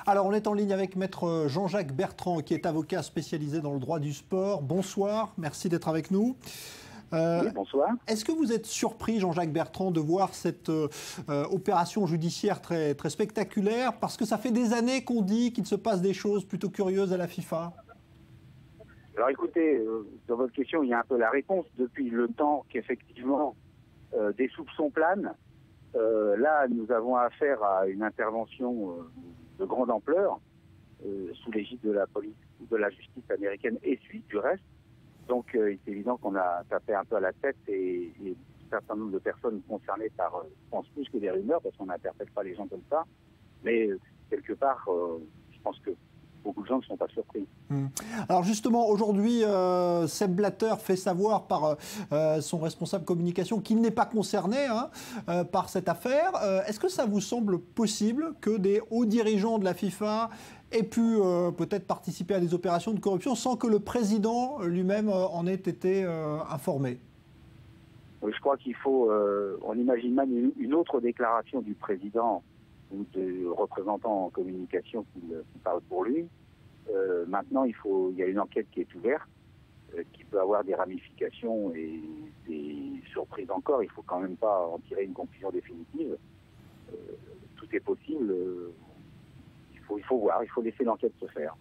Alors, on est en ligne avec Maître Jean-Jacques Bertrand, qui est avocat spécialisé dans le droit du sport. Bonsoir, merci d'être avec nous. Oui, bonsoir. Est-ce que vous êtes surpris, Jean-Jacques Bertrand, de voir cette opération judiciaire très, très spectaculaire? Parce que ça fait des années qu'on dit qu'il se passe des choses plutôt curieuses à la FIFA. Alors écoutez, dans votre question, il y a un peu la réponse. Depuis le temps qu'effectivement des soupçons planent, là nous avons affaire à une intervention de grande ampleur sous l'égide de la police ou de la justice américaine et suisse du reste. Donc il est évident qu'on a tapé un peu à la tête et un certain nombre de personnes concernées par, je pense, plus que des rumeurs, parce qu'on n'interprète pas les gens comme ça. Mais quelque part, je pense que beaucoup de gens ne sont pas surpris. Alors justement, aujourd'hui, Sepp Blatter fait savoir par son responsable communication qu'il n'est pas concerné par cette affaire. Est-ce que ça vous semble possible que des hauts dirigeants de la FIFA aient pu peut-être participer à des opérations de corruption sans que le président lui-même en ait été informé? Je crois qu'il faut, on imagine même une autre déclaration du président ou de représentants en communication qui parlent pour lui. Maintenant, il y a une enquête qui est ouverte, qui peut avoir des ramifications et des surprises encore. Il ne faut quand même pas en tirer une conclusion définitive. Tout est possible. Il faut voir, il faut laisser l'enquête se faire.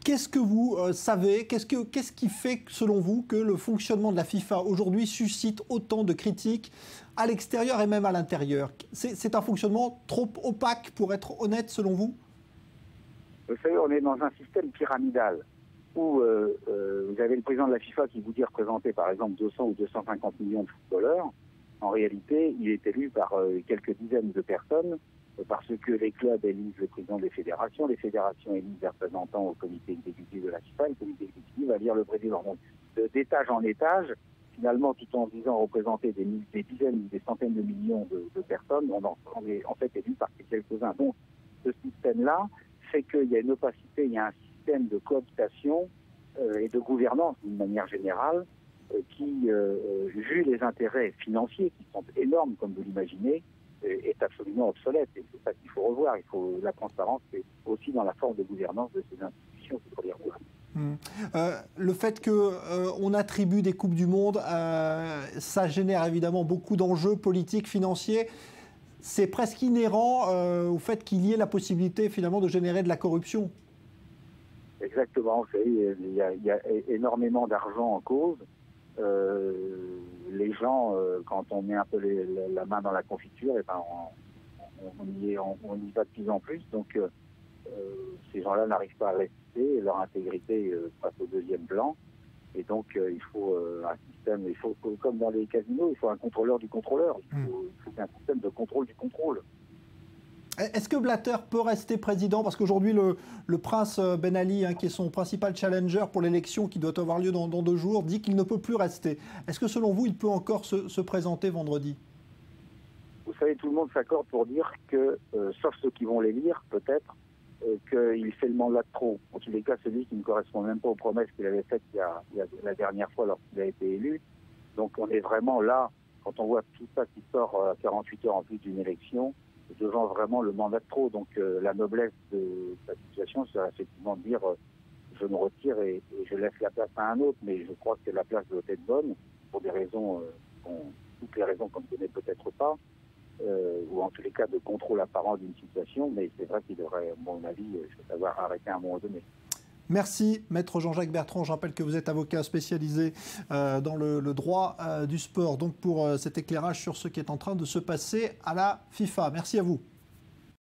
Qu'est-ce que vous savez, qu'est-ce qui fait, selon vous, que le fonctionnement de la FIFA aujourd'hui suscite autant de critiques à l'extérieur et même à l'intérieur? C'est un fonctionnement trop opaque, pour être honnête, selon vous? Vous savez, on est dans un système pyramidal où vous avez le président de la FIFA qui vous dit représenter par exemple 200 ou 250 millions de footballeurs. En réalité, il est élu par quelques dizaines de personnes parce que les clubs élisent le président des fédérations, les fédérations élisent des représentants au comité exécutif de la FIFA, le comité exécutif va élire le président. Donc, d'étage en étage, finalement, tout en disant représenter des dizaines ou des centaines de millions de personnes, on est en fait élu par quelques-uns. Donc, ce système-là fait qu'il y a une opacité, il y a un système de cooptation et de gouvernance d'une manière générale qui, vu les intérêts financiers qui sont énormes, comme vous l'imaginez, est absolument obsolète. Et c'est ça qu'il faut revoir. La transparence, c'est aussi dans la forme de gouvernance de ces institutions qu'il faut les revoir. Le fait qu'on attribue des Coupes du Monde, ça génère évidemment beaucoup d'enjeux politiques, financiers. C'est presque inhérent au fait qu'il y ait la possibilité finalement de générer de la corruption. Exactement. Vous savez, il y a énormément d'argent en cause. Les gens, quand on met un peu la main dans la confiture, et ben on y va de plus en plus. Donc ces gens-là n'arrivent pas à rester, leur intégrité passe au deuxième plan. Et donc il faut un système, comme dans les casinos, il faut un contrôleur du contrôleur. Il faut un système de contrôle du contrôle. Est-ce que Blatter peut rester président? Parce qu'aujourd'hui, le prince Ben Ali, qui est son principal challenger pour l'élection qui doit avoir lieu dans 2 jours, dit qu'il ne peut plus rester. Est-ce que selon vous, il peut encore se présenter vendredi? Vous savez, tout le monde s'accorde pour dire que, sauf ceux qui vont l'élire, peut-être, qu'il fait le mandat de trop. En tous les cas, celui qui ne correspond même pas aux promesses qu'il avait faites il y a la dernière fois lorsqu'il a été élu. Donc on est vraiment là, quand on voit tout ça qui sort à 48 heures en plus d'une élection, devant vraiment le mandat de trop. Donc la noblesse de la situation, c'est effectivement de dire je me retire et je laisse la place à un autre, mais je crois que la place doit être bonne, pour des raisons, toutes les raisons qu'on ne connaît peut-être pas, ou en tous les cas de contrôle apparent d'une situation, mais c'est vrai qu'il devrait, à mon avis, savoir arrêter à un moment donné. Merci, Maître Jean-Jacques Bertrand. Je rappelle que vous êtes avocat spécialisé dans le droit du sport, donc pour cet éclairage sur ce qui est en train de se passer à la FIFA. Merci à vous.